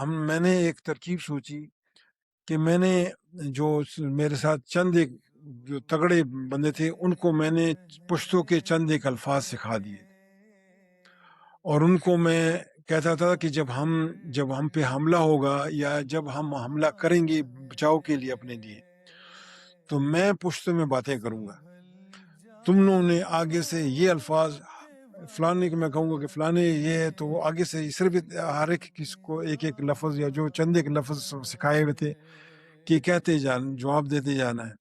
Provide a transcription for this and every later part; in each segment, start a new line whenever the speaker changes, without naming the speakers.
میں نے ایک ترکیب سوچی کہ میں نے جو میرے ساتھ چند ایک جو تگڑے بندے تھے ان کو میں نے پشتوں کے چند ایک الفاظ سکھا دیے، اور ان کو میں کہتا تھا کہ جب ہم پہ حملہ ہوگا یا جب ہم حملہ کریں گے بچاؤ کے لیے اپنے لیے، تو میں پشتوں میں باتیں کروں گا، تم لوگوں نے آگے سے یہ الفاظ فلانے کو میں کہوں گا کہ فلانے یہ ہے، تو وہ آگے سے صرف ہر ایک کس کو ایک ایک لفظ یا جو چند ایک لفظ سکھائے ہوئے تھے کہ کہتے جواب دیتے جانا ہے۔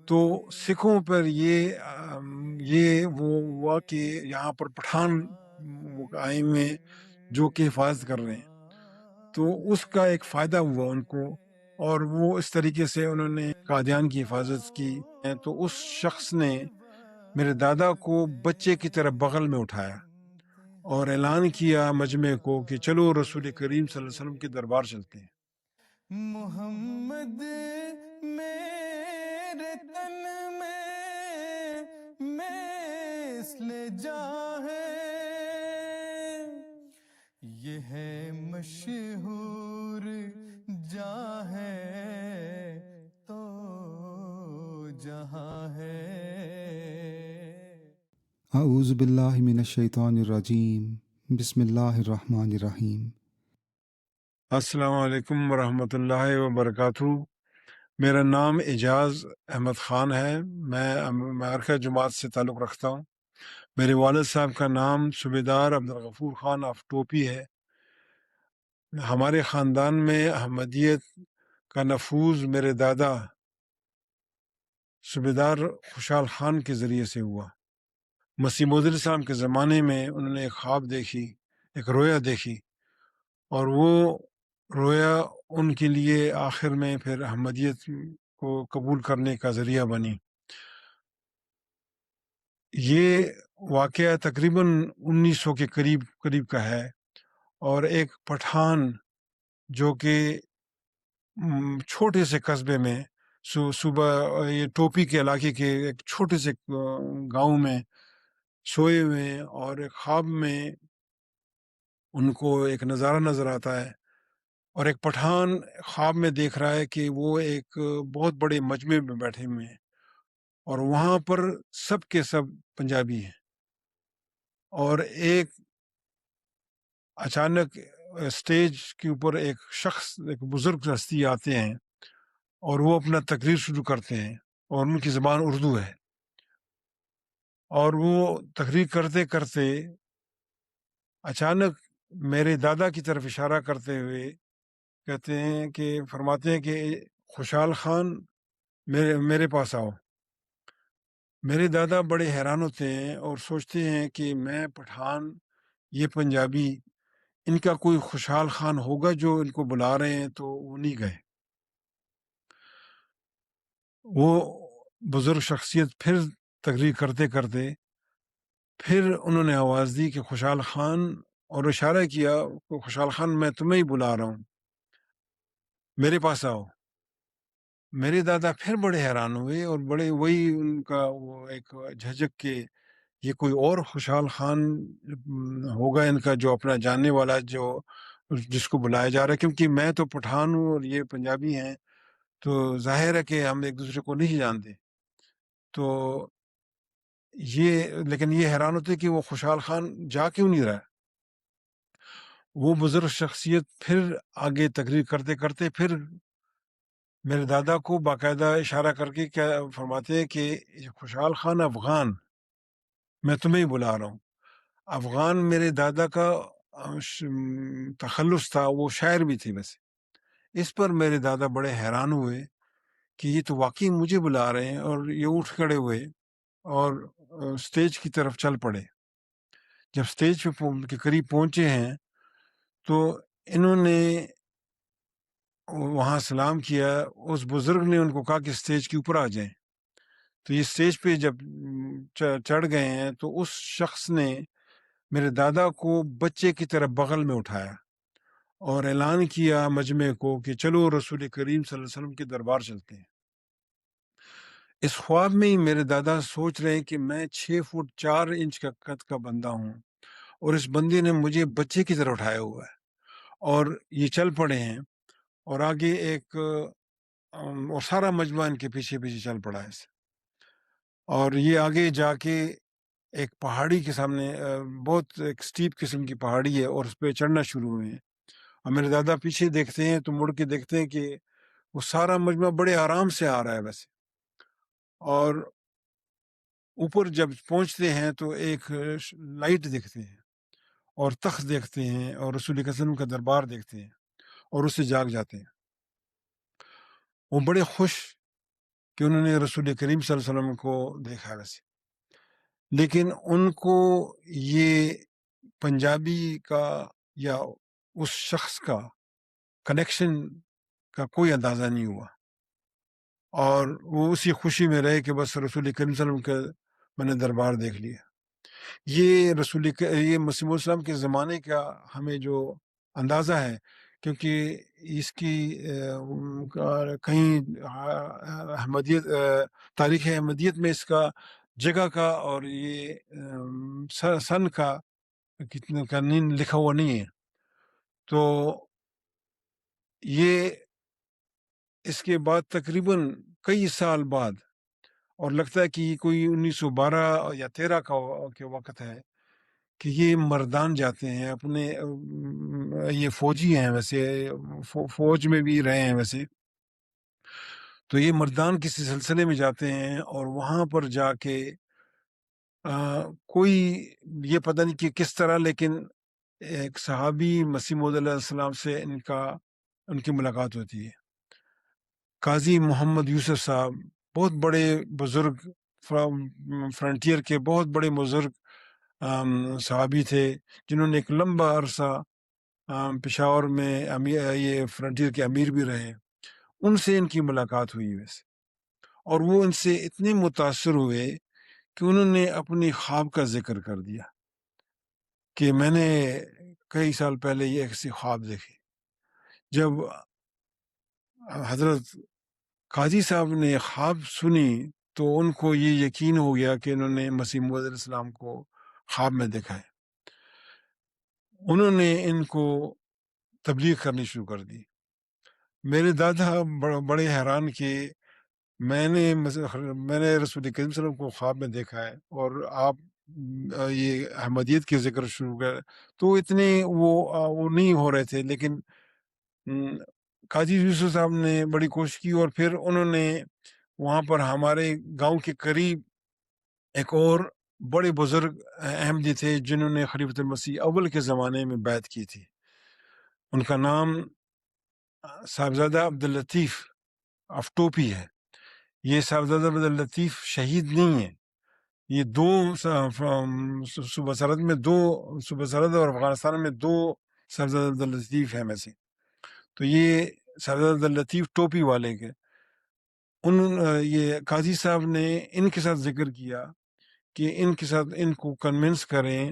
تو سکھوں پر یہ وہ ہوا کہ یہاں پر پٹھان آئے ہوئے جو کہ حفاظت کر رہے ہیں، تو اس کا ایک فائدہ ہوا ان کو، اور وہ اس طریقے سے انہوں نے قادیان کی حفاظت کی۔ تو اس شخص نے میرے دادا کو بچے کی طرح بغل میں اٹھایا اور اعلان کیا مجمع کو کہ چلو رسول کریم صلی اللہ علیہ وسلم کے دربار چلتے ہیں۔
محمد میرے تن میں مثل جاں ہے، یہ ہے مشہور جاں ہے تو جہاں ہے۔
اعوذ باللہ من الشیطان الرجیم، بسم اللہ الرحمن الرحیم۔
السلام علیکم ورحمۃ اللہ وبرکاتہ۔ میرا نام اعجاز احمد خان ہے، میں امریکہ جماعت سے تعلق رکھتا ہوں۔ میرے والد صاحب کا نام صوبیدار عبدالغفور خان آف ٹوپی ہے۔ ہمارے خاندان میں احمدیت کا نفوذ میرے دادا صوبیدار خوشحال خان کے ذریعے سے ہوا۔ مسیح موعود السلام کے زمانے میں انہوں نے ایک خواب دیکھی، ایک رویا دیکھی، اور وہ رویا ان کے لیے آخر میں پھر احمدیت کو قبول کرنے کا ذریعہ بنی۔ یہ واقعہ تقریباً 1900 کے قریب کا ہے، اور ایک پٹھان جو کہ چھوٹے سے قصبے میں صوبہ یہ ٹوپی کے علاقے کے ایک چھوٹے سے گاؤں میں سوئے ہوئے ہیں، اور ایک خواب میں ان کو ایک نظارہ نظر آتا ہے، اور ایک پٹھان خواب میں دیکھ رہا ہے کہ وہ ایک بہت بڑے مجمع میں بیٹھے ہوئے ہیں، اور وہاں پر سب کے سب پنجابی ہیں، اور ایک اچانک اسٹیج کے اوپر ایک شخص، ایک بزرگ ہستی آتے ہیں، اور وہ اپنا تقریر شروع کرتے ہیں، اور ان کی زبان اردو ہے، اور وہ تقریر کرتے کرتے اچانک میرے دادا کی طرف اشارہ کرتے ہوئے کہتے ہیں کہ فرماتے ہیں کہ خوشحال خان میرے پاس آؤ۔ میرے دادا بڑے حیران ہوتے ہیں اور سوچتے ہیں کہ میں پٹھان، یہ پنجابی، ان کا کوئی خوشحال خان ہوگا جو ان کو بلا رہے ہیں، تو وہ نہیں گئے۔ وہ بزرگ شخصیت پھر تقریر کرتے کرتے پھر انہوں نے آواز دی کہ خوشحال خان، اور اشارہ کیا کہ خوشحال خان میں تمہیں ہی بلا رہا ہوں، میرے پاس آؤ۔ میرے دادا پھر بڑے حیران ہوئے، اور بڑے وہی ان کا وہ ایک جھجک کہ یہ کوئی اور خوشحال خان ہوگا ان کا جو اپنا جاننے والا، جو جس کو بلایا جا رہا ہے، کیونکہ میں تو پٹھان ہوں اور یہ پنجابی ہیں، تو ظاہر ہے کہ ہم ایک دوسرے کو نہیں جانتے۔ تو لیکن یہ حیران ہوتے کہ وہ خوشحال خان جا کیوں نہیں رہا۔ وہ بزرگ شخصیت پھر آگے تقریر کرتے کرتے پھر میرے دادا کو باقاعدہ اشارہ کر کے کیا فرماتے ہیں کہ خوشحال خان افغان، میں تمہیں ہی بلا رہا ہوں۔ افغان میرے دادا کا تخلص تھا، وہ شاعر بھی تھے ویسے۔ اس پر میرے دادا بڑے حیران ہوئے کہ یہ تو واقعی مجھے بلا رہے ہیں، اور یہ اٹھ کھڑے ہوئے اور اسٹیج کی طرف چل پڑے۔ جب اسٹیج کے قریب پہنچے ہیں تو انہوں نے وہاں سلام کیا، اس بزرگ نے ان کو کہا کہ اسٹیج کے اوپر آ جائیں۔ تو یہ اسٹیج پہ جب چڑھ گئے ہیں تو اس شخص نے میرے دادا کو بچے کی طرح بغل میں اٹھایا اور اعلان کیا مجمع کو کہ چلو رسول کریم صلی اللہ علیہ وسلم کے دربار چلتے ہیں۔ اس خواب میں ہی میرے دادا سوچ رہے ہیں کہ میں 6 فٹ 4 انچ کا قد کا بندہ ہوں، اور اس بندے نے مجھے بچے کی طرح اٹھایا ہوا ہے، اور یہ چل پڑے ہیں، اور آگے ایک اور سارا مجمع ان کے پیچھے پیچھے چل پڑا ہے ایسے، اور یہ آگے جا کے ایک پہاڑی کے سامنے بہت ایک سٹیپ قسم کی پہاڑی ہے، اور اس پہ چڑھنا شروع ہوئے ہیں، اور میرے دادا پیچھے دیکھتے ہیں تو مڑ کے دیکھتے ہیں کہ وہ سارا مجمع بڑے آرام سے آ رہا ہے ویسے، اور اوپر جب پہنچتے ہیں تو ایک لائٹ دیکھتے ہیں اور تخت دیکھتے ہیں اور رسول کریم صلی اللہ علیہ وسلم کا دربار دیکھتے ہیں، اور اس سے جاگ جاتے ہیں۔ وہ بڑے خوش کہ انہوں نے رسول کریم صلی اللہ علیہ وسلم کو دیکھا ویسے، لیکن ان کو یہ پنجابی کا یا اس شخص کا کنیکشن کا کوئی اندازہ نہیں ہوا، اور وہ اسی خوشی میں رہے کہ بس رسول کریم صلی اللہ علیہ وسلم کا میں نے دربار دیکھ لیا۔ یہ یہ مسیح السلام کے زمانے کا ہمیں جو اندازہ ہے، کیونکہ اس کی کہیں احمدیت تاریخ احمدیت میں اس کا جگہ کا اور یہ سن کا کتنے کا لکھا ہوا نہیں ہے، تو یہ اس کے بعد تقریباً کئی سال بعد، اور لگتا ہے کہ یہ کوئی 1912 یا 13 کے وقت ہے کہ یہ مردان جاتے ہیں اپنے یہ فوجی ہیں ویسے، فوج میں بھی رہے ہیں ویسے، تو یہ مردان کسی سلسلے میں جاتے ہیں، اور وہاں پر جا کے کوئی یہ پتہ نہیں کہ کس طرح، لیکن ایک صحابی مسیح موعود علیہ السلام سے ان کی ملاقات ہوتی ہے۔ قاضی محمد یوسف صاحب بہت بڑے بزرگ، فرنٹیئر کے بہت بڑے بزرگ صحابی تھے، جنہوں نے ایک لمبا عرصہ پشاور میں یہ فرنٹیئر کے امیر بھی رہے، ان سے ان کی ملاقات ہوئی ویسے، اور وہ ان سے اتنے متاثر ہوئے کہ انہوں نے اپنی خواب کا ذکر کر دیا کہ میں نے کئی سال پہلے یہ ایسی خواب دیکھی۔ جب حضرت قاضی صاحب نے خواب سنی تو ان کو یہ یقین ہو گیا کہ انہوں نے مسیح موعود علیہ السلام کو خواب میں دیکھا ہے۔ انہوں نے ان کو تبلیغ کرنی شروع کر دی۔ میرے دادا بڑے حیران کہ میں نے رسول کریم صلی اللہ علیہ وسلم کو خواب میں دیکھا ہے، اور آپ یہ احمدیت کے ذکر شروع کر، تو اتنے وہ نہیں ہو رہے تھے، لیکن قاضی یوسف صاحب نے بڑی کوشش کی، اور پھر انہوں نے وہاں پر ہمارے گاؤں کے قریب ایک اور بڑے بزرگ احمدی تھے جنہوں نے خلیفۃ المسیح اول کے زمانے میں بیعت کی تھی، ان کا نام صاحبزادہ عبداللطیف آف ٹوپی ہے۔ یہ صاحبزادہ عبداللطیف شہید نہیں ہے، یہ دو صوبہ سرحد میں صوبہ سرحد اور افغانستان میں 2 صاحبزادہ عبداللطیف ہیں میں سے، تو یہ صاحبزادہ عبداللطیف ٹوپی والے کے یہ قاضی صاحب نے ان کے ساتھ ذکر کیا کہ ان کے ساتھ ان کو کنونس کریں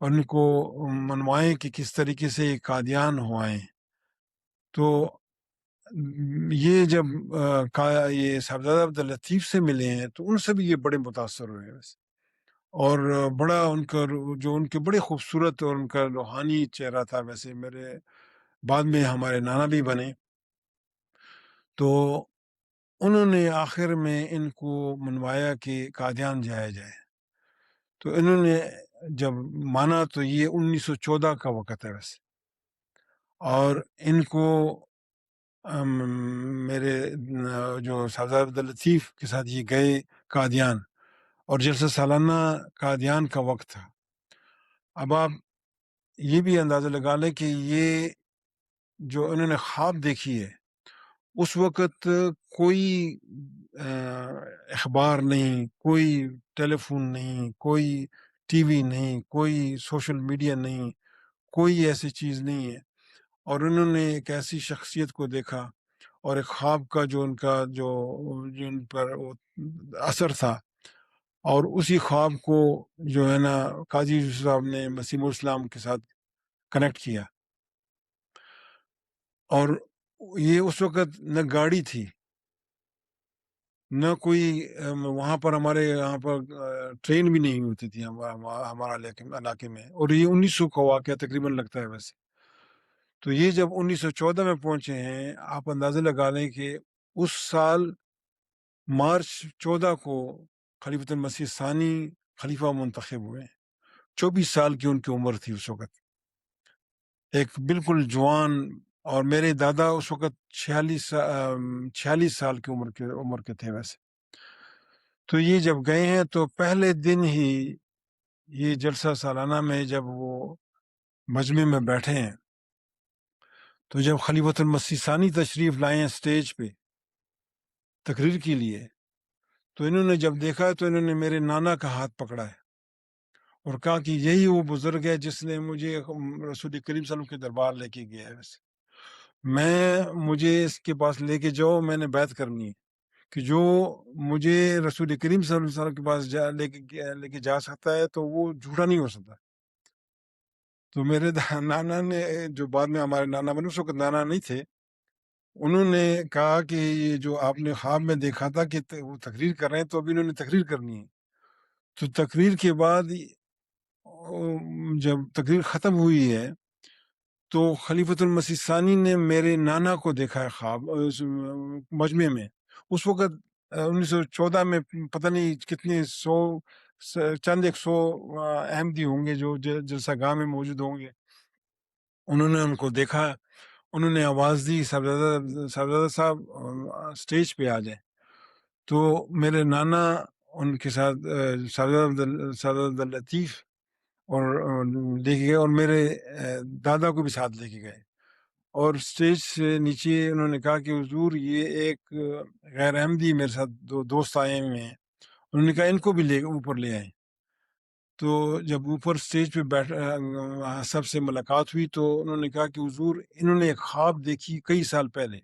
اور ان کو منوائیں کہ کس طریقے سے یہ قادیان ہوائیں۔ تو یہ جب یہ صاحبزادہ عبداللطیف سے ملے ہیں تو ان سے بھی یہ بڑے متاثر ہوئے ویسے، اور بڑا ان کا جو ان کے بڑے خوبصورت اور ان کا روحانی چہرہ تھا ویسے، میرے بعد میں ہمارے نانا بھی بنے، تو انہوں نے آخر میں ان کو منوایا کہ قادیان جایا جائے، تو انہوں نے جب مانا تو یہ 1914 کا وقت ہے ویسے، اور ان کو میرے جو صاحبزادہ عبداللطیف کے ساتھ یہ گئے قادیان، اور جلسہ سالانہ قادیان کا وقت تھا۔ اب آپ یہ بھی اندازہ لگا لیں کہ یہ جو انہوں نے خواب دیکھی ہے، اس وقت کوئی اخبار نہیں، کوئی ٹیلی فون نہیں، کوئی ٹی وی نہیں، کوئی سوشل میڈیا نہیں، کوئی ایسی چیز نہیں ہے، اور انہوں نے ایک ایسی شخصیت کو دیکھا، اور ایک خواب کا جو ان پر اثر تھا، اور اسی خواب کو جو ہے نا قاضی یوسف صاحب نے مسیح السلام کے ساتھ کنیکٹ کیا، اور یہ اس وقت نہ گاڑی تھی، نہ کوئی وہاں پر ہمارے یہاں پر ٹرین بھی نہیں ہوتی تھی ہمارا علاقے میں، اور یہ 1900 کا واقعہ تقریباً لگتا ہے ویسے، تو یہ جب 1914 میں پہنچے ہیں، آپ اندازہ لگا لیں کہ اس سال مارچ 14 کو خلیفۃ المسیح ثانی خلیفہ منتخب ہوئے. 24 سال کی ان کی عمر تھی اس وقت، ایک بالکل جوان. اور میرے دادا اس وقت 46 سال کی عمر کے تھے ویسے. تو یہ جب گئے ہیں تو پہلے دن ہی یہ جلسہ سالانہ میں جب وہ مجمع میں بیٹھے ہیں، تو جب خلیفۃ المسیح ثانی تشریف لائے ہیں اسٹیج پہ تقریر کے لیے، تو انہوں نے جب دیکھا تو انہوں نے میرے نانا کا ہاتھ پکڑا ہے اور کہا کہ یہی وہ بزرگ ہے جس نے مجھے رسول کریم صلی اللہ علیہ وسلم کے دربار لے کے گیا ہے. مجھے اس کے پاس لے کے جاؤ، میں نے بیعت کرنی ہے کہ جو مجھے رسول کریم صلی اللہ علیہ وسلم کے پاس لے کے جا سکتا ہے تو وہ جھوٹا نہیں ہو سکتا. تو میرے نانا نے، جو بعد میں ہمارے نانا بنے، اس وقت نانا نہیں تھے، انہوں نے کہا کہ یہ جو آپ نے خواب میں دیکھا تھا کہ وہ تقریر کر رہے ہیں، تو ابھی انہوں نے تقریر کرنی ہے. تو تقریر کے بعد جب تقریر ختم ہوئی ہے تو خلیفۃ المسیح ثانی نے میرے نانا کو دیکھا ہے خواب اس مجمع میں. اس وقت 1914 میں پتہ نہیں کتنے چند 100 احمدی ہوں گے جو جلسہ گاہ میں موجود ہوں گے. انہوں نے ان کو دیکھا، انہوں نے آواز دی صاحبزادہ صاحب اسٹیج پہ آ جائیں. تو میرے نانا ان کے ساتھ صاحبزادہ عبداللطیف اور لے کے گئے، اور میرے دادا کو بھی ساتھ لے کے گئے. اور اسٹیج سے نیچے انہوں نے کہا کہ حضور یہ ایک غیر احمدی میرے ساتھ 2 دوست آئے ہوئے ہیں، انہوں نے کہا ان کو بھی اوپر لے آئیں. تو جب اوپر اسٹیج پہ سب سے ملاقات ہوئی تو انہوں نے کہا کہ حضور انہوں نے ایک خواب دیکھی کئی سال پہلے،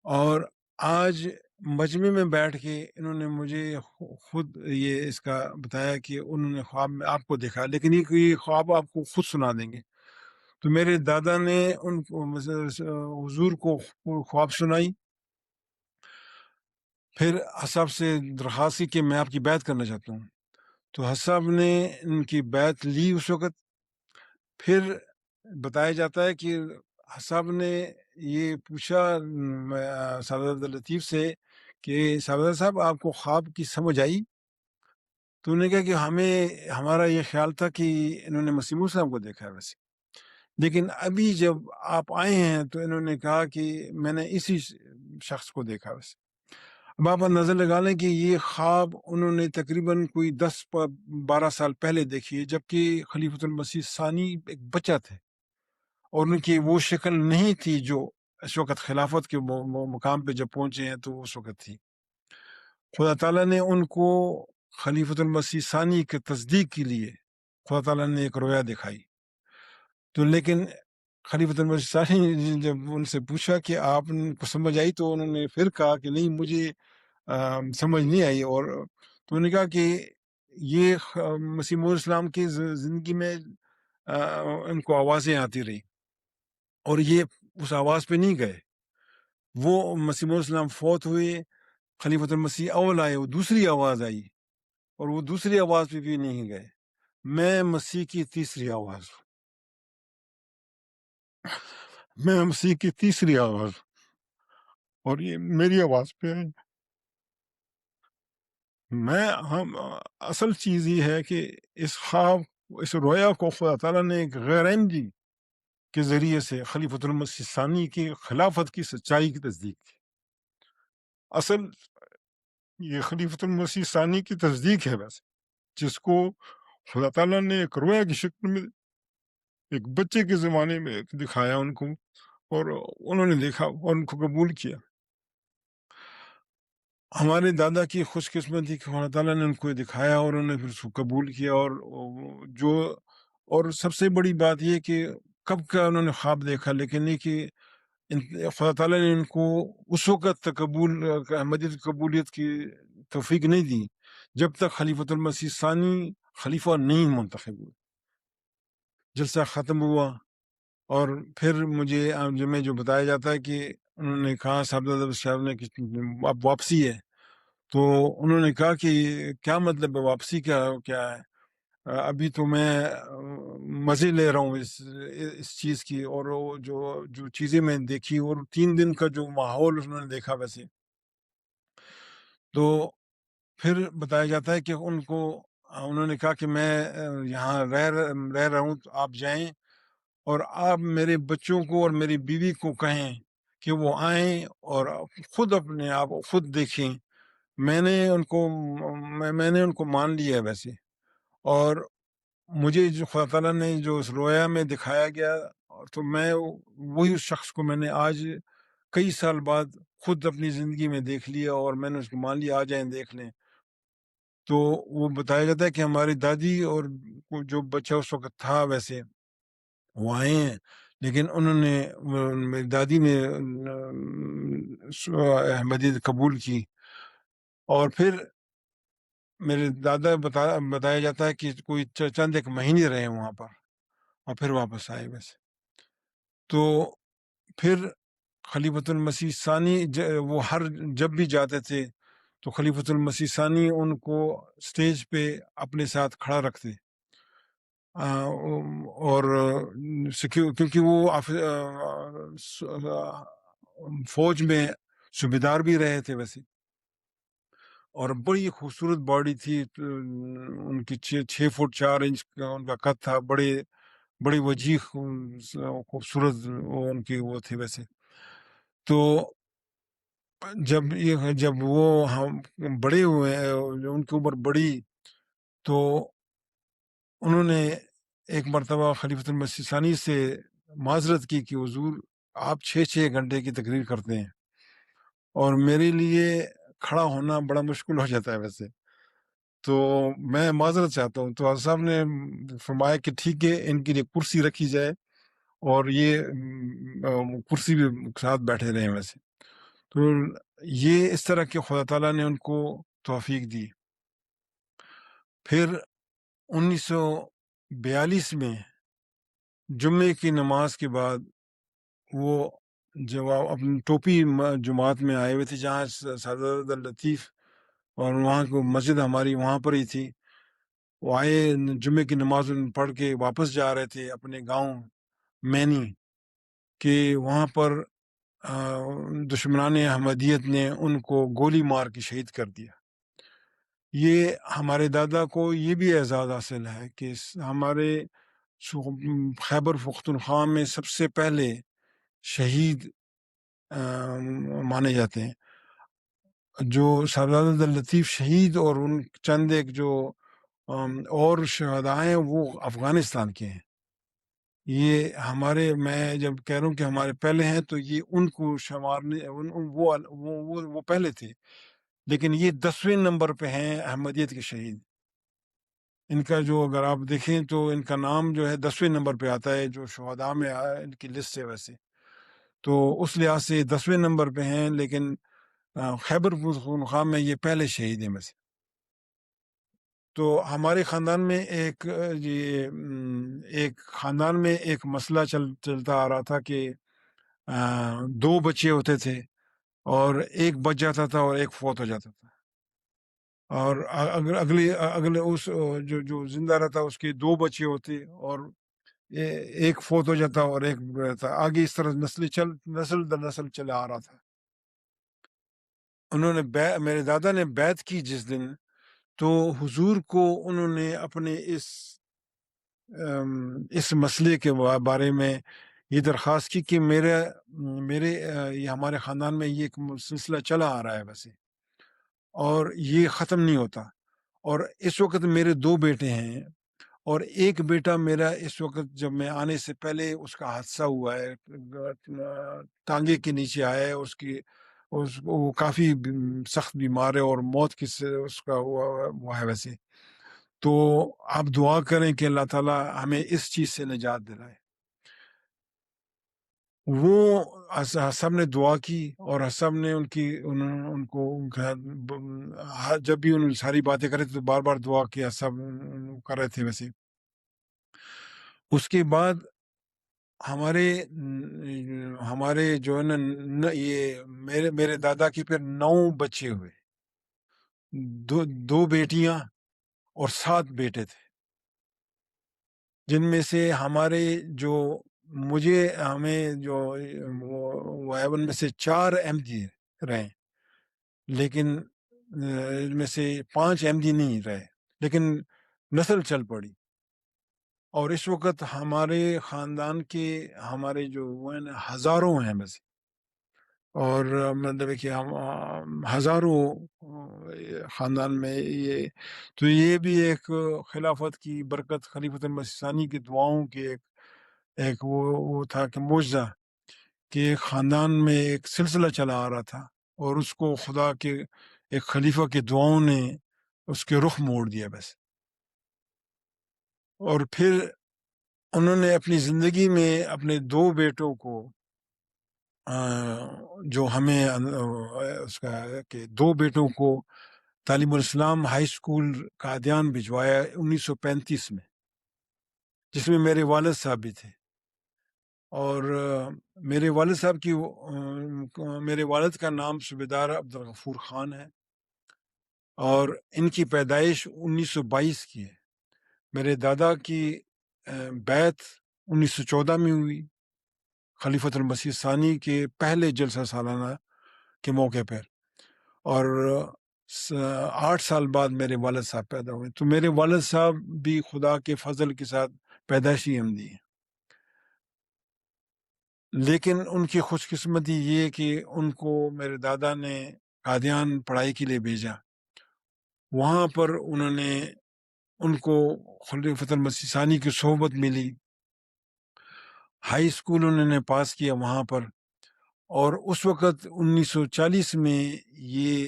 اور آج مجمع میں بیٹھ کے انہوں نے مجھے خود یہ اس کا بتایا کہ انہوں نے خواب میں آپ کو دیکھا، لیکن یہ خواب آپ کو خود سنا دیں گے. تو میرے دادا نے ان کو حضور کو خواب سنائی. پھر حساب سے درخواست کی کہ میں آپ کی بیعت کرنا چاہتا ہوں. تو حساب نے ان کی بیعت لی اس وقت. پھر بتایا جاتا ہے کہ حساب نے یہ پوچھا صاحب عبداللطیف سے کہ صاحب صاحب آپ کو خواب کی سمجھ آئی؟ تو انہوں نے کہا کہ ہمارا یہ خیال تھا کہ انہوں نے مسیح موعود صاحب کو دیکھا ہے ویسے، لیکن ابھی جب آپ آئے ہیں تو انہوں نے کہا کہ میں نے اسی شخص کو دیکھا ویسے. اب آپ نظر لگا لیں کہ یہ خواب انہوں نے تقریباً کوئی 10-12 سال پہلے دیکھی ہے، جبکہ خلیفۃ المسیح ثانی ایک بچہ تھے اور ان کی وہ شکل نہیں تھی جو اس وقت خلافت کے مقام پہ جب پہنچے ہیں تو اس وقت تھی. خدا تعالیٰ نے ان کو خلیفۃ المسیح ثانی کے تصدیق کے لیے خدا تعالیٰ نے ایک رویا دکھائی. تو لیکن خلیفۃ المسیح ثانی جب ان سے پوچھا کہ آپ کو سمجھ آئی، تو انہوں نے پھر کہا کہ نہیں مجھے سمجھ نہیں آئی. اور تو انہوں نے کہا کہ یہ مسیح موعود اسلام کی زندگی میں ان کو آوازیں آتی رہی اور یہ اس آواز پہ نہیں گئے. وہ مسیح موعود اسلام فوت ہوئے، خلیفۃ المسیح اول آئے، وہ دوسری آواز آئی اور وہ دوسری آواز پہ بھی نہیں گئے. میں مسیح کی تیسری آواز ہوں، میں مسیح کی تیسری آواز ہوں اور یہ میری آواز پہ ہے. ہم اصل چیز یہ ہے کہ اس خواب، اس رویا کو خدا تعالیٰ نے ایک غیر احمدی کے ذریعے سے خلیفۃ المسیح ثانی کی خلافت کی سچائی کی تصدیق کی. اصل یہ خلیفۃ المسیح ثانی کی تصدیق ہے ویسے، جس کو خدا تعالیٰ نے ایک رویا کی شکل میں ایک بچے کے زمانے میں دکھایا ان کو، اور انہوں نے دیکھا اور ان کو قبول کیا. ہمارے دادا کی خوش قسمتی کہ خدا تعالیٰ نے ان کو دکھایا اور انہوں نے پھر اس کو قبول کیا. اور سب سے بڑی بات یہ کہ کب کا انہوں نے خواب دیکھا، لیکن یہ کہ خدا تعالیٰ نے ان کو اس وقت احمدیت قبولیت کی توفیق نہیں دی جب تک خلیفۃ المسیح ثانی خلیفہ نہیں منتخب ہوئے. جلسہ ختم ہوا اور پھر میں جو بتایا جاتا ہے کہ انہوں نے کہا صاحب نے کہ اب واپسی ہے. تو انہوں نے کہا کہ کیا مطلب ہے واپسی، کیا ہے؟ ابھی تو میں مزے لے رہا ہوں اس چیز کی، اور وہ جو چیزیں میں نے دیکھی اور 3 دن کا جو ماحول انہوں نے دیکھا ویسے، تو پھر بتایا جاتا ہے کہ انہوں نے کہا کہ میں یہاں رہ رہا ہوں، تو آپ جائیں اور آپ میرے بچوں کو اور میری بیوی کو کہیں کہ وہ آئیں اور خود اپنے آپ خود دیکھیں۔ میں نے ان کو مان لیا ہے ویسے، اور مجھے جو خدا تعالیٰ نے جو اس رویا میں دکھایا گیا، تو میں وہی اس شخص کو میں نے آج کئی سال بعد خود اپنی زندگی میں دیکھ لیا، اور میں نے اس کو مان لیا، آ جائیں دیکھ لیں۔ تو وہ بتایا جاتا ہے کہ ہماری دادی اور جو بچہ اس وقت تھا ویسے وہ آئے ہیں، لیکن انہوں نے میری دادی نے احمدیت قبول کی، اور پھر میرے دادا بتایا جاتا ہے کہ کوئی چند ایک مہینے رہے وہاں پر اور پھر واپس آئے ویسے۔ تو پھر خلیفۃ المسیح ثانی وہ جب بھی جاتے تھے تو خلیفۃ المسیح ثانی ان کو سٹیج پہ اپنے ساتھ کھڑا رکھتے، اور کیونکہ وہ فوج میں صوبیدار بھی رہے تھے ویسے، اور بڑی خوبصورت باڈی تھی، ان کی 6 فٹ 4 انچ ان کا قد تھا، بڑی وجیح خوبصورت ان کی وہ تھی ویسے۔ تو جب وہ ہم بڑے ہوئے، ان کی عمر بڑی، تو انہوں نے ایک مرتبہ خلیفۃ المسیح ثانی سے معذرت کی کہ حضور آپ 6 گھنٹے کی تقریر کرتے ہیں اور میرے لیے کھڑا ہونا بڑا مشکل ہو جاتا ہے ویسے، تو میں معذرت چاہتا ہوں۔ تو حضرت صاحب نے فرمایا کہ ٹھیک ہے، ان کے لیے کرسی رکھی جائے اور یہ کرسی بھی ساتھ بیٹھے رہے ویسے۔ تو یہ اس طرح کہ خدا تعالیٰ نے ان کو توفیق دی۔ پھر 1942 میں جمعے کی نماز کے بعد وہ جب اپنی ٹوپی جماعت میں آئے ہوئے تھے، جہاں سردار لطیف اور وہاں کو مسجد ہماری وہاں پر ہی تھی، وہ آئے جمعے کی نماز پڑھ کے واپس جا رہے تھے اپنے گاؤں مینی، کہ وہاں پر دشمنان احمدیت نے ان کو گولی مار کے شہید کر دیا۔ یہ ہمارے دادا کو یہ بھی اعزاز حاصل ہے کہ ہمارے خیبر پختونخوا میں سب سے پہلے شہید مانے جاتے ہیں، جو سردار لطیف شہید اور ان چند ایک جو اور شہداء ہیں وہ افغانستان کے ہیں۔ یہ میں جب کہہ رہا ہوں کہ ہمارے پہلے ہیں، تو یہ ان کو شمارنے وہ پہلے تھے، لیکن یہ 10ویں نمبر پہ ہیں احمدیت کے شہید۔ ان کا جو اگر آپ دیکھیں تو ان کا نام جو ہے 10ویں نمبر پہ آتا ہے، جو شہداء میں ان کی لسٹ ہے ویسے، تو اس لحاظ سے 10ویں نمبر پہ ہیں، لیکن خیبر پختونخوا میں یہ پہلے شہید ہیں ویسے۔ تو ہمارے خاندان میں ایک مسئلہ چلتا آ رہا تھا کہ 2 بچے ہوتے تھے، اور ایک بچ جاتا تھا اور ایک فوت ہو جاتا تھا، اور اگلے اس جو زندہ رہتا اس کے 2 بچے ہوتے، اور ایک فوت ہو جاتا اور ایک رہتا، آگے اس طرح نسل در نسل چلا آ رہا تھا۔ انہوں نے میرے دادا نے بیعت کی جس دن، تو حضور کو انہوں نے اپنے اس مسئلے کے بارے میں یہ درخواست کی کہ یہ ہمارے خاندان میں یہ ایک سلسلہ چلا آ رہا ہے ویسے، اور یہ ختم نہیں ہوتا، اور اس وقت میرے 2 بیٹے ہیں، اور ایک بیٹا میرا اس وقت جب میں آنے سے پہلے اس کا حادثہ ہوا ہے، ٹانگے کے نیچے آیا ہے، وہ کافی سخت بیمار ہے اور موت اس کا ہوا ہے ویسے۔ تو آپ دعا کریں کہ اللہ تعالیٰ ہمیں اس چیز سے نجات دلائے۔ وہ سب نے دعا کی، اور سب نے ان کو جب بھی انہوں نے ساری باتیں کرے تھے تو بار بار دعا کیا، سب کر رہے تھے ویسے۔ اس کے بعد ہمارے جو ہے نا یہ میرے دادا کے پھر 9 بچے ہوئے، 2 بیٹیاں اور 7 بیٹے تھے۔ جن میں سے ہمارے جو ہمیں جو وہ ان میں سے 4 احمدی رہے، لیکن ان میں سے 5 احمدی نہیں رہے، لیکن نسل چل پڑی. اور اس وقت ہمارے خاندان کے ہمارے جو وہ ہیں نا ہزاروں ہیں بس. اور مطلب ہے کہ ہم ہزاروں خاندان میں یہ، تو یہ بھی ایک خلافت کی برکت، خلیفۃ المسیح ثانی کی دعاؤں کے ایک وہ تھا کہ معجزہ، کہ ایک خاندان میں ایک سلسلہ چلا آ رہا تھا اور اس کو خدا کے ایک خلیفہ کے دعاؤں نے اس کے رخ موڑ دیا بس. اور پھر انہوں نے اپنی زندگی میں اپنے 2 بیٹوں کو جو ہمیں اس کا کہ 2 بیٹوں کو تعلیم الاسلام ہائی اسکول قادیان بھجوایا 1935 میں، جس میں میرے والد صاحب بھی تھے. اور میرے والد صاحب کی میرے والد کا نام صوبیدار عبدالغفور خان ہے، اور ان کی پیدائش 1922 کی ہے. میرے دادا کی بیعت 1914 میں ہوئی خلیفۃ المسیح ثانی کے پہلے جلسہ سالانہ کے موقع پر، اور 8 سال بعد میرے والد صاحب پیدا ہوئے. تو میرے والد صاحب بھی خدا کے فضل کے ساتھ پیدائشی احمدی ہیں، لیکن ان کی خوش قسمتی یہ کہ ان کو میرے دادا نے قادیان پڑھائی کے لیے بھیجا. وہاں پر انہوں نے ان کو خلیفۃ المسیح ثانی کی صحبت ملی، ہائی اسکول انہوں نے پاس کیا وہاں پر. اور اس وقت 1940 میں یہ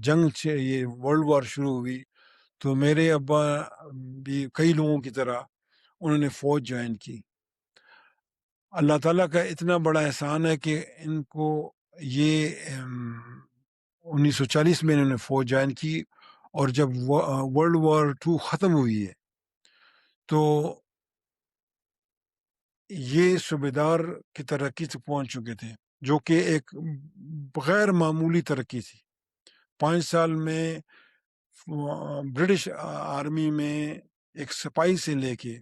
جنگ یہ ورلڈ وار شروع ہوئی. تو میرے ابا بھی کئی لوگوں کی طرح انہوں نے فوج جوائن کی. اللہ تعالیٰ کا اتنا بڑا احسان ہے کہ ان کو یہ 1940 میں انہوں نے فوج جوائن کی، اور جب ورلڈ وار 2 ختم ہوئی ہے تو یہ صوبیدار کی ترقی سے پہنچ چکے تھے، جو کہ ایک غیر معمولی ترقی تھی. 5 سال میں برٹش آرمی میں ایک سپاہی سے لے کے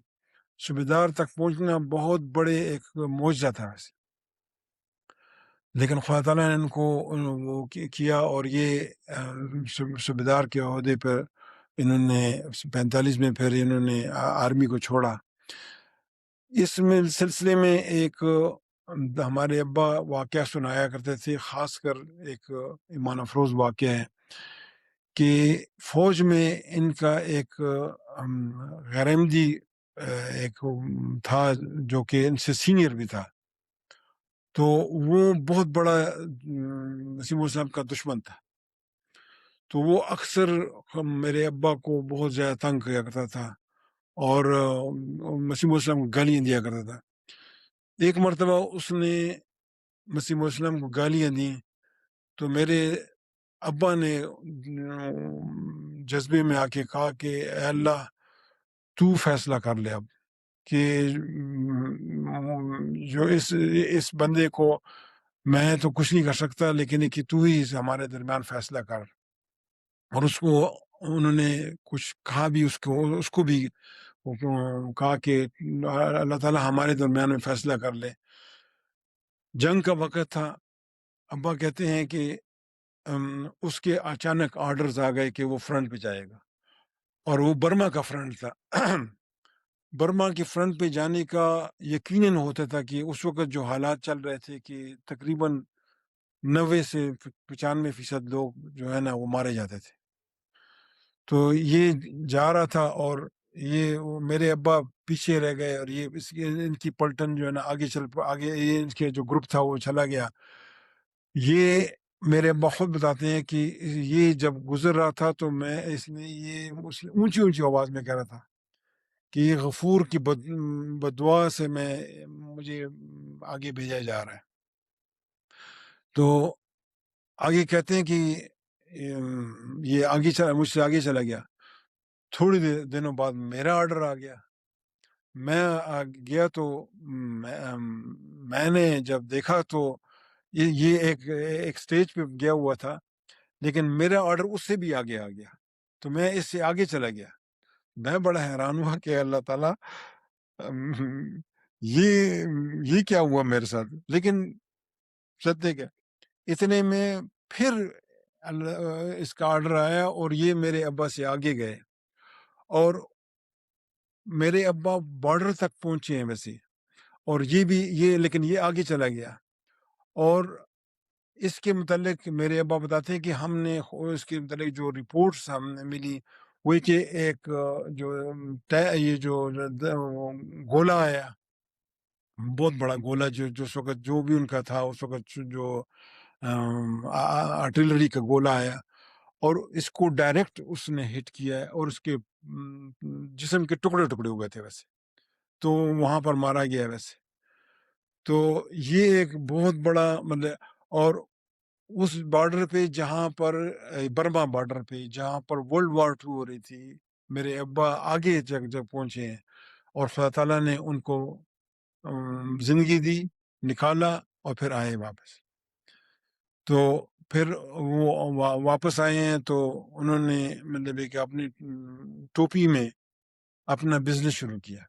صوبیدار تک پہنچنا بہت بڑے ایک معجزہ تھا ویسے. لیکن خدا تعالیٰ نے ان کو وہ کیا، اور یہ صوبیدار کے عہدے پر انہوں نے 45 میں پھر انہوں نے آرمی کو چھوڑا. اس میں سلسلے میں ایک ہمارے ابا واقعہ سنایا کرتے تھے، خاص کر ایک ایمان افروز واقعہ ہے کہ فوج میں ان کا ایک غیر احمدی ایک تھا جو کہ ان سے سینئر بھی تھا. تو وہ بہت بڑا مسیح موعود صاحب کا دشمن تھا. تو وہ اکثر میرے ابا کو بہت زیادہ تنگ کیا کرتا تھا، اور مسیح موعود صاحب کو گالیاں دیا کرتا تھا. ایک مرتبہ اس نے مسیح موعود صاحب کو گالیاں دیں تو میرے ابا نے جذبے میں آ کے کہا کہ اے اللہ تو فیصلہ کر لے اب، کہ جو اس بندے کو میں تو کچھ نہیں کر سکتا، لیکن کہ تو ہی ہمارے درمیان فیصلہ کر. اور اس کو انہوں نے کچھ کہا بھی، اس کو بھی کہا کہ اللہ تعالیٰ ہمارے درمیان میں فیصلہ کر لے. جنگ کا وقت تھا. ابا کہتے ہیں کہ اس کے اچانک آرڈرز آ گئے کہ وہ فرنٹ پہ جائے گا، اور وہ برما کا فرنٹ تھا. برما کے فرنٹ پہ جانے کا یقیناً ہوتا تھا کہ اس وقت جو حالات چل رہے تھے کہ تقریباً 90 سے 95% لوگ جو ہے نا وہ مارے جاتے تھے. تو یہ جا رہا تھا، اور یہ میرے ابا پیچھے رہ گئے، اور یہ ان کی پلٹن جو ہے نا آگے یہ ان کے جو گروپ تھا وہ چلا گیا. یہ میرے ابا خود بتاتے ہیں کہ یہ جب گزر رہا تھا تو میں یہ اونچی اونچی آواز میں کہہ رہا تھا کہ یہ غفور کی بددعا سے مجھے آگے بھیجا جا رہا ہے. تو آگے کہتے ہیں کہ یہ مجھ سے آگے چلا گیا. تھوڑی دنوں بعد میرا آرڈر آ گیا. میں گیا تو میں نے جب دیکھا تو یہ ایک سٹیج پہ گیا ہوا تھا، لیکن میرا آرڈر اس سے بھی آگے آ گیا. تو میں اس سے آگے چلا گیا. میں بڑا حیران ہوا کہ اللہ تعالیٰ یہ کیا ہوا میرے ساتھ. لیکن سدے کیا اتنے میں پھر اس کا آرڈر آیا اور یہ میرے ابا سے آگے گئے اور میرے ابا بارڈر تک پہنچے ہیں ویسے, اور یہ لیکن یہ آگے چلا گیا. اور اس کے متعلق میرے ابا بتاتے ہیں کہ ہم نے اس کے متعلق جو رپورٹس ہم نے ملی وہ کہ ایک یہ جو گولا آیا, بہت بڑا گولا جو اس وقت جو بھی ان کا تھا اس وقت جو آرٹلری کا گولا آیا اور اس کو ڈائریکٹ اس نے ہٹ کیا ہے اور اس کے جسم کے ٹکڑے ٹکڑے ہوئے تھے ویسے, تو وہاں پر مارا گیا ویسے. تو یہ ایک بہت بڑا مطلب, اور اس بارڈر پہ جہاں پر برما بارڈر پہ جہاں پر ورلڈ وار 2 ہو رہی تھی, میرے ابا آگے جب پہنچے ہیں اور خدا تعالیٰ نے ان کو زندگی دی, نکالا اور پھر آئے واپس. تو پھر وہ واپس آئے ہیں تو انہوں نے مطلب کہ اپنی ٹوپی میں اپنا بزنس شروع کیا,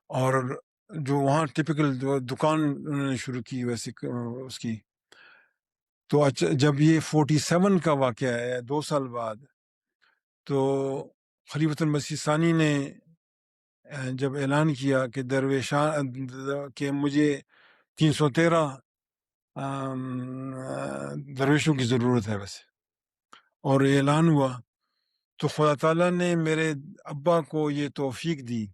اور جو وہاں ٹپکل دکان انہوں نے شروع کی ویسے اس کی. تو جب یہ 47 کا واقعہ ہے 2 سال بعد, تو خلیفۃ المسیح ثانی نے جب اعلان کیا کہ درویشان کہ مجھے 313 درویشوں کی ضرورت ہے ویسے, اور اعلان ہوا, تو خدا تعالیٰ نے میرے ابا کو یہ توفیق دی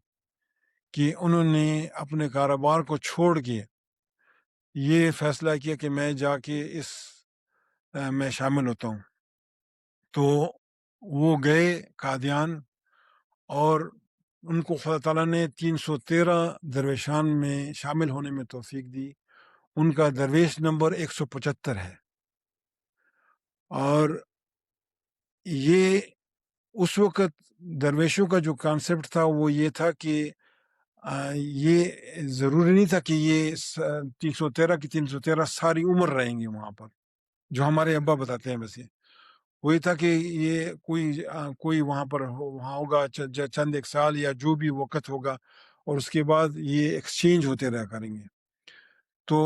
کہ انہوں نے اپنے کاروبار کو چھوڑ کے یہ فیصلہ کیا کہ میں جا کے اس میں شامل ہوتا ہوں. تو وہ گئے قادیان اور ان کو خدا تعالیٰ نے 313 درویشان میں شامل ہونے میں توفیق دی. ان کا درویش نمبر 175 ہے. اور یہ اس وقت درویشوں کا جو کانسیپٹ تھا وہ یہ تھا کہ یہ ضروری نہیں تھا کہ یہ 313 کی 313 ساری عمر رہیں گے وہاں پر, جو ہمارے ابا بتاتے ہیں. ویسے وہی تھا کہ یہ کوئی وہاں پر وہاں ہوگا چند ایک سال یا جو بھی وقت ہوگا, اور اس کے بعد یہ ایکسچینج ہوتے رہا کریں گے. تو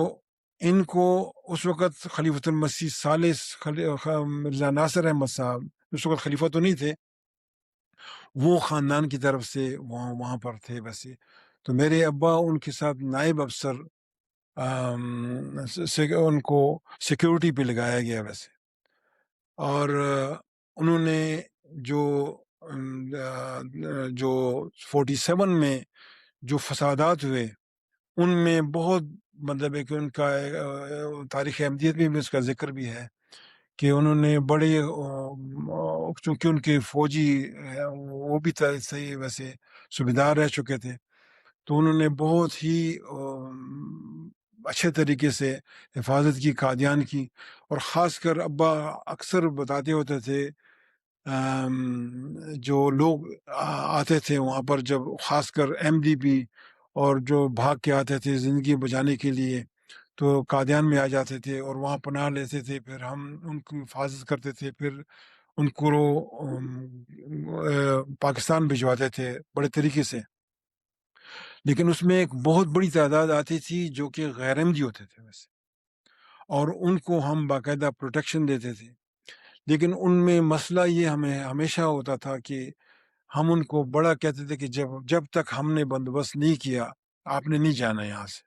ان کو اس وقت خلیفۃ المسیح ثالث مرزا ناصر احمد صاحب اس وقت خلیفہ تو نہیں تھے, وہ خاندان کی طرف سے وہاں پر تھے ویسے. تو میرے ابا ان کے ساتھ نائب افسر ان کو سیکیورٹی پہ لگایا گیا ویسے. اور انہوں نے جو 47 میں جو فسادات ہوئے ان میں بہت مطلب ہے کہ ان کا تاریخ احمدیت میں بھی اس کا ذکر بھی ہے کہ انہوں نے بڑے, چونکہ ان کے فوجی وہ بھی صحیح ویسے صوبیدار رہ چکے تھے, تو انہوں نے بہت ہی اچھے طریقے سے حفاظت کی قادیان کی. اور خاص کر ابا اکثر بتاتے ہوتے تھے جو لوگ آتے تھے وہاں پر, جب خاص کر MDP اور جو بھاگ کے آتے تھے زندگی بچانے کے لیے, تو قادیان میں آ جاتے تھے اور وہاں پناہ لیتے تھے. پھر ہم ان کی حفاظت کرتے تھے, پھر ان کو پاکستان بھجواتے تھے بڑے طریقے سے. لیکن اس میں ایک بہت بڑی تعداد آتی تھی جو کہ غیر احمدی ہوتے تھے ویسے, اور ان کو ہم باقاعدہ پروٹیکشن دیتے تھے. لیکن ان میں مسئلہ یہ ہمیں ہمیشہ ہوتا تھا کہ ہم ان کو بڑا کہتے تھے کہ جب تک ہم نے بندوبست نہیں کیا آپ نے نہیں جانا یہاں سے.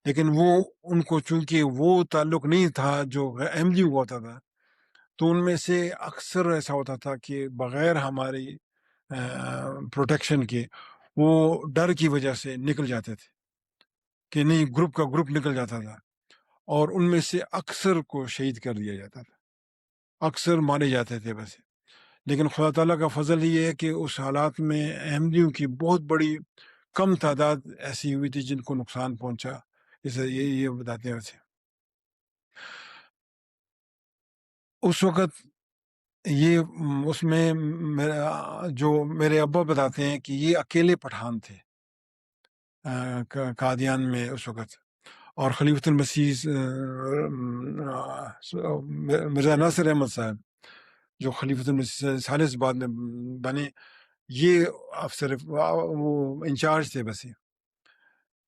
لیکن وہ ان کو چونکہ وہ تعلق نہیں تھا جو احمدی ہوا ہوتا تھا, تو ان میں سے اکثر ایسا ہوتا تھا کہ بغیر ہماری پروٹیکشن کے وہ ڈر کی وجہ سے نکل جاتے تھے کہ نہیں, گروپ کا گروپ نکل جاتا تھا, اور ان میں سے اکثر کو شہید کر دیا جاتا تھا, اکثر مارے جاتے تھے ویسے. لیکن خدا تعالیٰ کا فضل یہ ہے کہ اس حالات میں احمدیوں کی بہت بڑی کم تعداد ایسی ہوئی تھی جن کو نقصان پہنچا. اسے یہ بتاتے ہیں ویسے. اس وقت یہ اس میں جو میرے ابا بتاتے ہیں کہ یہ اکیلے پٹھان تھے قادیان میں اس وقت, اور خلیفۃ المسیح مرزا ناصر احمد صاحب جو خلیفۃ المسیح ثالث بعد میں بنے, یہ افسر وہ انچارج تھے ویسے.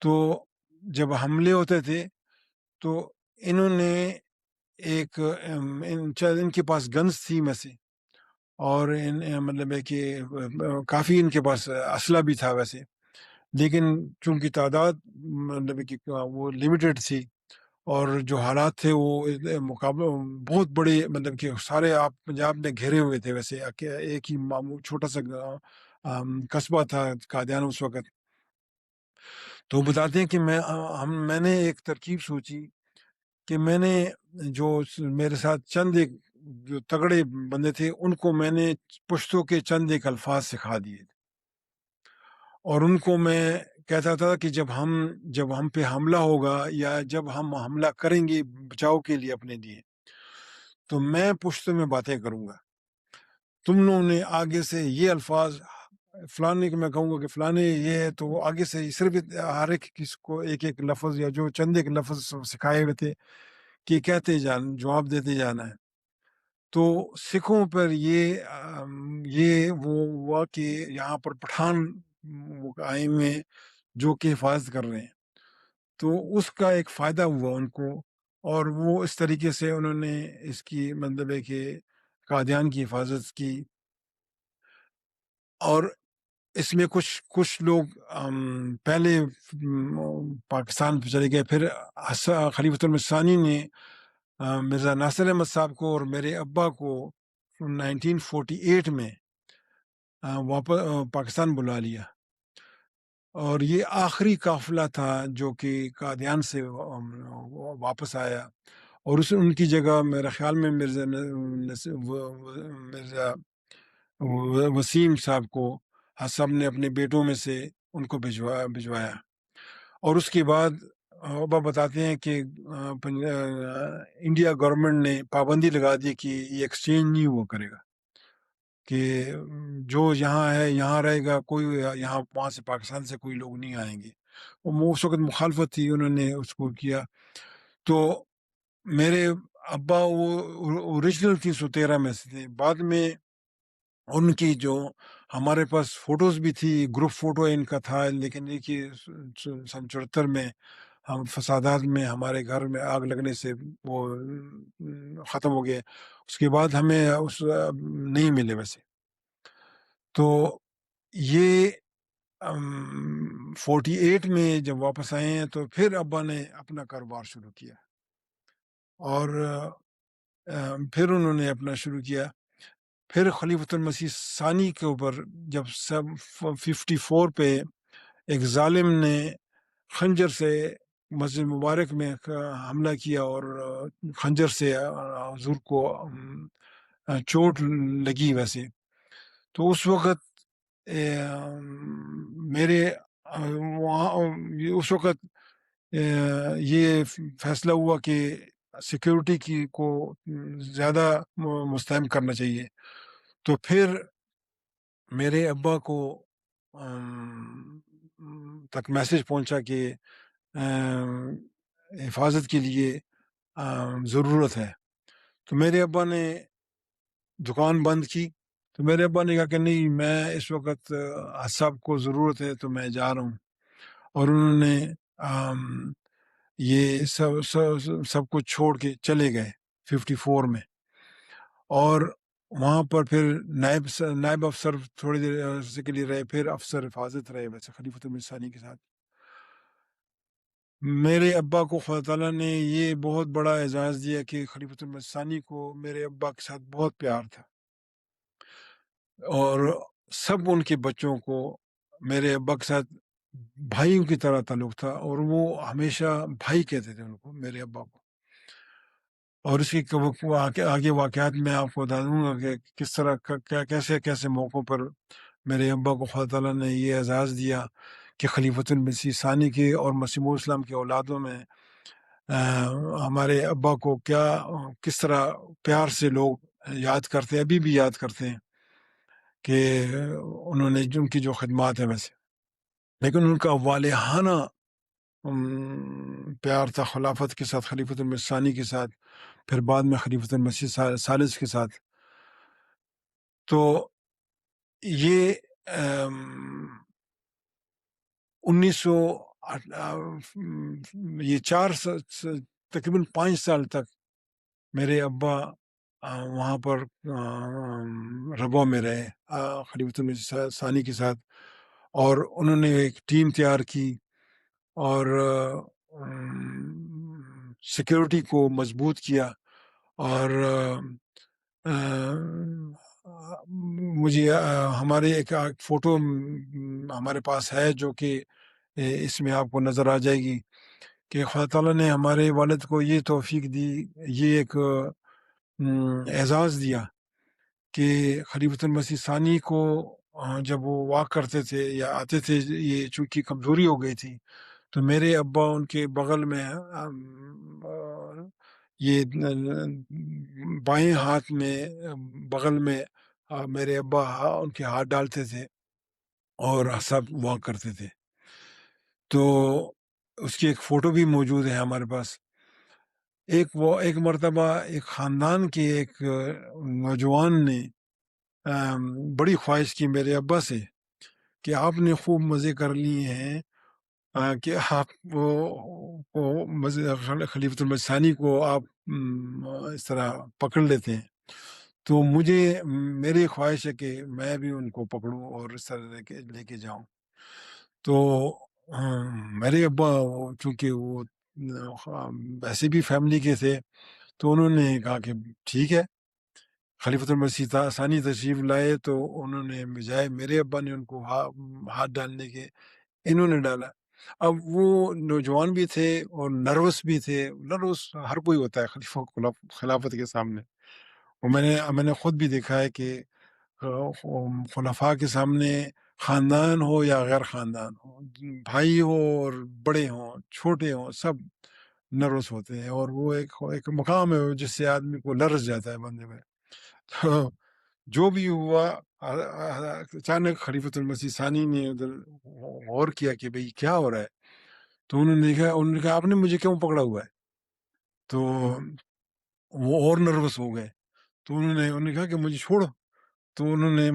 تو جب حملے ہوتے تھے تو انہوں نے ایک ان کے پاس گنز تھی میں سے، اور مطلب ہے کہ کافی ان کے پاس اسلحہ بھی تھا ویسے، لیکن چونکہ تعداد مطلب ہے کہ وہ لمیٹڈ تھی، اور جو حالات تھے وہ مقابلہ بہت بڑے، مطلب کہ سارے آپ پنجاب میں گھیرے ہوئے تھے ویسے، ایک ہی معمول چھوٹا سا قصبہ تھا قادیان اس وقت. تو وہ بتاتے ہیں کہ میں نے ایک ترکیب سوچی کہ میں نے جو میرے ساتھ چند ایک جو تگڑے بندے تھے ان کو میں نے پشتو کے چند ایک الفاظ سکھا دیے، اور ان کو میں کہتا تھا کہ جب ہم پہ حملہ ہوگا یا جب ہم حملہ کریں گے بچاؤ کے لیے اپنے لیے، تو میں پشتو میں باتیں کروں گا. تم لوگوں نے آگے سے یہ الفاظ فلانے کے میں کہوں گا کہ فلانے یہ ہے، تو وہ آگے سے صرف ہر ایک کس کو ایک ایک لفظ یا جو چند ایک لفظ سکھائے ہوئے تھے کہ کہتے جواب دیتے جانا ہے. تو سکھوں پر یہ وہ ہوا کہ یہاں پر پٹھان آئے ہوئے جو کہ حفاظت کر رہے ہیں، تو اس کا ایک فائدہ ہوا ان کو، اور وہ اس طریقے سے انہوں نے اس کی مطلب ہے کہ قادیان کی حفاظت کی. اور اس میں کچھ لوگ پہلے پاکستان پہ چلے گئے، پھر خلیفۃ المسیح ثانی نے مرزا ناصر احمد صاحب کو اور میرے ابا کو 1948 میں واپس پاکستان بلا لیا، اور یہ آخری قافلہ تھا جو کہ قادیان سے واپس آیا. اور ان کی جگہ میرے خیال میں مرزا وسیم صاحب کو صاحب نے اپنے بیٹوں میں سے ان کو بھجوایا. اور اس کے بعد ابا بتاتے ہیں کہ انڈیا گورنمنٹ نے پابندی لگا دی کہ یہ ایکسچینج نہیں ہوا کرے گا، کہ جو یہاں ہے یہاں رہے گا، کوئی یہاں وہاں سے پاکستان سے کوئی لوگ نہیں آئیں گے. اس وقت مخالفت تھی، انہوں نے اس کو کیا. تو میرے ابا وہ اوریجنل 313 میں سے تھے. بعد میں ان کی جو ہمارے پاس فوٹوز بھی تھی، گروپ فوٹو ان کا تھا، لیکن یہ کہ سن 74 میں ہم فسادات میں ہمارے گھر میں آگ لگنے سے وہ ختم ہو گئے. اس کے بعد ہمیں نہیں ملے ویسے. تو یہ 48 میں جب واپس آئے ہیں تو پھر ابا نے اپنا کاروبار شروع کیا، اور پھر انہوں نے اپنا شروع کیا. پھر خلیفۃ المسیح ثانی کے اوپر جب 54 پہ ایک ظالم نے خنجر سے مسجد مبارک میں حملہ کیا، اور خنجر سے حضور کو چوٹ لگی ویسے. تو اس وقت اس وقت یہ فیصلہ ہوا کہ سیکیورٹی کی کو زیادہ مستحکم کرنا چاہیے. تو پھر میرے ابا کو تک میسج پہنچا کہ حفاظت کے لیے ضرورت ہے. تو میرے ابا نے دکان بند کی. تو میرے ابا نے کہا کہ نہیں، میں اس وقت صاحب کو ضرورت ہے تو میں جا رہا ہوں. اور انہوں نے یہ سب کچھ چھوڑ کے چلے گئے 54 میں. اور وہاں پر پھر نائب افسر تھوڑی دیر عرصے کے لیے رہے، پھر افسر حفاظت رہے ویسے خلیفۃ المسیح ثانی کے ساتھ. میرے ابا کو خدا تعالیٰ نے یہ بہت بڑا اعزاز دیا کہ خلیفۃ المسیح ثانی کو میرے ابا کے ساتھ بہت پیار تھا، اور سب ان کے بچوں کو میرے ابا کے ساتھ بھائیوں کی طرح تعلق تھا، اور وہ ہمیشہ بھائی کہتے تھے ان کو، میرے ابا کو. اور اس کی آگے واقعات میں آپ کو بتا دوں گا کہ کس طرح کیسے موقعوں پر میرے ابا کو خدا تعالیٰ نے یہ اعزاز دیا کہ خلیفۃ المسیح ثانی کے اور مسیح موعود اسلام کے اولادوں میں ہمارے ابا کو کس طرح پیار سے لوگ یاد کرتے ہیں، ابھی بھی یاد کرتے ہیں کہ انہوں نے ان کی جو خدمات ہیں ویسے. لیکن ان کا والہانہ پیار تھا خلافت کے ساتھ، خلیفۃ المسیح ثانی کے ساتھ، پھر بعد میں خلیفۃ المسیح ثالث کے ساتھ. تو یہ 1900 یہ تقریباً 5 سال تک میرے ابا وہاں پر ربوہ میں رہے خلیفۃ المسیح ثانی کے ساتھ، اور انہوں نے ایک ٹیم تیار کی اور سیکیورٹی کو مضبوط کیا. اور مجھے ہمارے ایک فوٹو ہمارے پاس ہے جو کہ اس میں آپ کو نظر آ جائے گی کہ خدا تعالیٰ نے ہمارے والد کو یہ توفیق دی، یہ ایک اعزاز دیا کہ خلیفۃ المسیح ثانی کو جب وہ واک کرتے تھے یا آتے تھے، یہ چونکہ کمزوری ہو گئی تھی، تو میرے ابا ان کے بغل میں یہ بائیں ہاتھ میں بغل میں میرے ابا ان کے ہاتھ ڈالتے تھے اور سب واک کرتے تھے. تو اس کی ایک فوٹو بھی موجود ہے ہمارے پاس. ایک مرتبہ ایک خاندان کے ایک نوجوان نے بڑی خواہش کی میرے ابا سے کہ آپ نے خوب مزے کر لیے ہیں کہ آپ خلیفۃ المسیح ثانی کو آپ اس طرح پکڑ لیتے ہیں، تو میری خواہش ہے کہ میں بھی ان کو پکڑوں اور اس طرح لے کے جاؤں. تو میرے ابا چونکہ وہ ویسے بھی فیملی کے تھے، تو انہوں نے کہا کہ ٹھیک ہے. خلیفۃ المسیح ثانی تشریف لائے تو انہوں نے بجائے میرے ابا نے ان کو ہاتھ ڈالنے کے، انہوں نے ڈالا. اب وہ نوجوان بھی تھے اور نروس بھی تھے. نروس ہر کوئی ہوتا ہے خلافت کے سامنے، اور میں نے خود بھی دیکھا ہے کہ خلفاء کے سامنے خاندان ہو یا غیر خاندان ہو، بھائی ہو اور بڑے ہوں چھوٹے ہوں، سب نروس ہوتے ہیں، اور وہ ایک مقام ہے جس سے آدمی کو لرز جاتا ہے بندے میں. تو جو بھی ہوا، اچانک خلیفۃ المسیح ثانی نے ادھر غور کیا کہ بھئی کیا ہو رہا ہے، تو انہوں نے کہا آپ نے مجھے کیوں پکڑا ہوا ہے؟ تو وہ اور نروس ہو گئے. تو انہوں نے کہا کہ مجھے چھوڑو. تو انہوں نے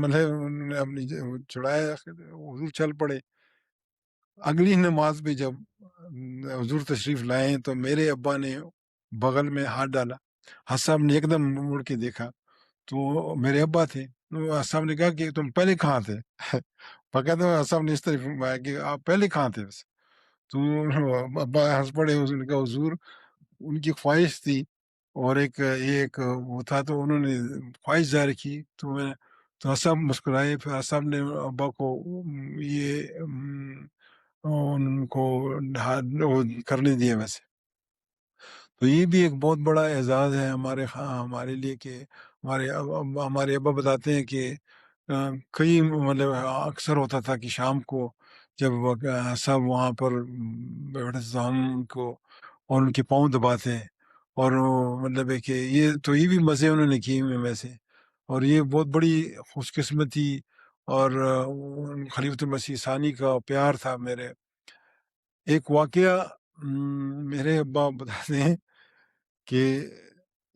اپنی چھڑایا، حضور چل پڑے. اگلی نماز پہ جب حضور تشریف لائے تو میرے ابا نے بغل میں ہاتھ ڈالا. حضرت صاحب نے ایک دم مڑ کے دیکھا تو میرے ابا تھے. حضرت صاحب نے کہا کہ تم پہلے کہاں تھے؟ باقاعدہ حضرت صاحب نے اس طرح فرمایا کہ آپ پہلے کہاں تھے؟ بس تو ابا ہنس پڑے. حضور نے کہا حضور ان کی خواہش تھی اور ایک وہ تھا، تو انہوں نے خواہش ظاہر کی. تو حضرت صاحب مسکرائے. پھر حضرت صاحب نے ابا کو یہ ان کو وہ کرنے دیا ویسے. تو یہ بھی ایک بہت بڑا اعزاز ہے ہمارے لیے کہ ہمارے ابا بتاتے ہیں کہ کئی مطلب اکثر ہوتا تھا کہ شام کو جب سب وہاں پر بیٹھے تو ہم ان کو اور ان کے پاؤں دباتے، اور مطلب ہے کہ یہ بھی مزے انہوں نے کیے ہوئے ویسے. اور یہ بہت بڑی خوش قسمتی اور خلیفۃ المسیح ثانی کا پیار تھا. ایک واقعہ میرے ابا بتاتے ہیں کہ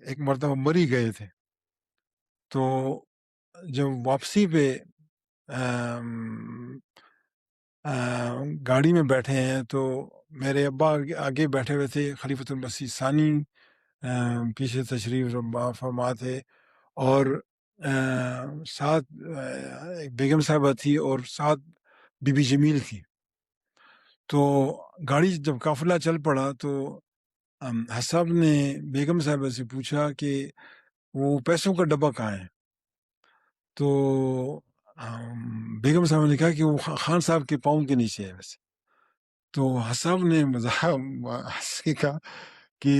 ایک مرتبہ مری گئے تھے، تو جب واپسی پہ گاڑی میں بیٹھے ہیں تو میرے ابا آگے بیٹھے ہوئے تھے، خلیفۃ المسیح ثانی پیچھے تشریف فرما تھے، اور ساتھ ایک بیگم صاحبہ تھی اور ساتھ بی بی جمیل تھی. تو گاڑی جب قافلہ چل پڑا تو حسب نے بیگم صاحبہ سے پوچھا کہ وہ پیسوں کا ڈبہ کہاں ہے؟ تو بیگم صاحبہ نے کہا کہ وہ خان صاحب کے پاؤں کے نیچے ہے ویسے. تو حسب نے مزاح ہنس کے کہا کہ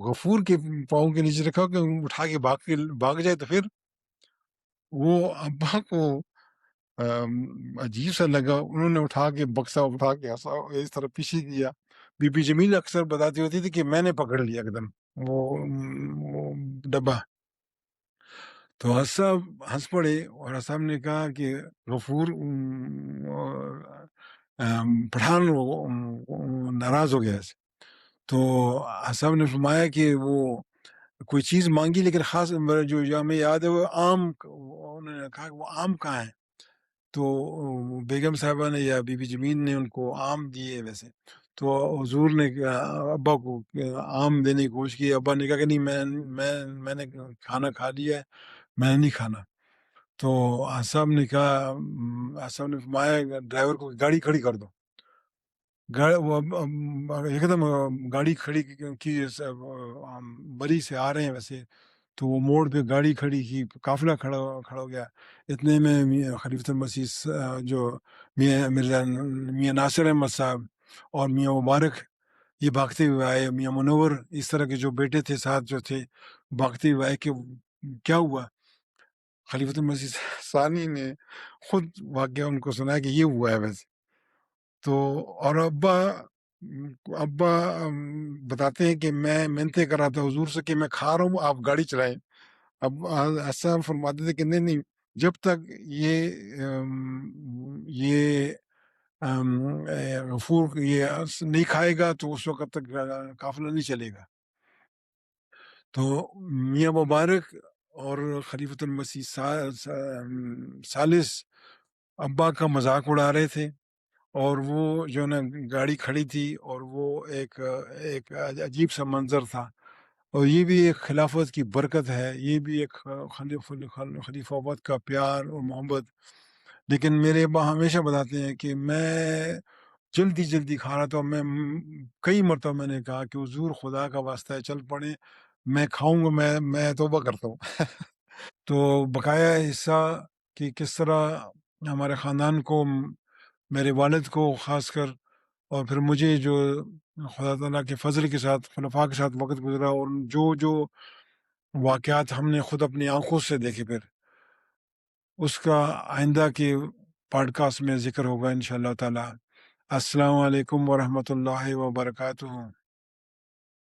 غفور کے پاؤں کے نیچے رکھا کہ اٹھا کے بھاگ جائے تو پھر. وہ ابا کو عجیب سا لگا. انہوں نے اٹھا کے بکسا اٹھا کے اس طرح پیچھے کیا. بی بی جمیل اکثر بتاتی ہوتی تھی کہ میں نے پکڑ لیا ایک دم وہ ڈبہ. تو حسب ہنس پڑے اور حسب نے کہا کہ غفور پٹھان ناراض ہو گیا. تو حسب نے فرمایا کہ وہ کوئی چیز مانگی لیکن خاص جو ہمیں یاد ہے وہ آم. انہوں نے کہا کہ وہ آم کہاں ہے؟ تو بیگم صاحبہ نے یا بی بی جمین نے ان کو آم دیے ویسے، تو حضور نے ابا کو آم دینے کی کوشش کی، ابا نے کہا کہ نہیں، میں نے کھانا کھا لیا ہے، میں نے نہیں کھانا۔ تو صاحب نے کہا، صاحب نے فرمایا ڈرائیور کو گاڑی کھڑی کر دو۔ وہ ایک دم گاڑی کھڑی کی، بری سے آ رہے ہیں ویسے، تو وہ موڑ پہ گاڑی کھڑی کی، قافلہ کھڑا ہو گیا۔ اتنے میں خلیفۃ المسیح جو میاں ناصر احمد صاحب اور میاں مبارک یہ بھاگتے ہوئے آئے، میاں منور اس طرح کے جو بیٹے تھے ساتھ جو تھے، بھاگتے ہوئے آئے کہ کیا ہوا۔ خلیفۃ المسیح ثانی نے خود واقعہ ان کو سنایا کہ یہ ہوا ہے ویسے۔ تو اور ابا بتاتے ہیں کہ میں منتیں کر رہا تھا حضور سے کہ میں کھا رہا ہوں، آپ گاڑی چلائیں۔ اب ایسا فرماتے تھے کہ نہیں نہیں، جب تک یہ غفور یہ نہیں کھائے گا تو اس وقت تک قافلہ نہیں چلے گا۔ تو میاں مبارک اور خلیفۃ المسیح ثالث ابا کا مذاق اڑا رہے تھے، اور وہ جو نا گاڑی کھڑی تھی، اور وہ ایک عجیب سا منظر تھا۔ اور یہ بھی ایک خلافت کی برکت ہے، یہ بھی ایک خلیفہ وقت کا پیار اور محبت۔ لیکن میرے ابا ہمیشہ بتاتے ہیں کہ میں جلدی کھا رہا تھا، کئی مرتبہ میں نے کہا کہ حضور خدا کا واسطہ ہے چل پڑے، میں کھاؤں گا، میں توبہ کرتا ہوں۔ تو بقایا حصہ کہ کس طرح ہمارے خاندان کو، میرے والد کو خاص کر، اور پھر مجھے جو خدا تعالیٰ کے فضل کے ساتھ، خلفاء کے ساتھ وقت گزرا، اور جو واقعات ہم نے خود اپنی آنکھوں سے دیکھے، پھر اس کا آئندہ کے پاڈ کاسٹ میں ذکر ہوگا انشاءاللہ تعالیٰ۔ السلام علیکم ورحمۃ اللہ وبرکاتہ۔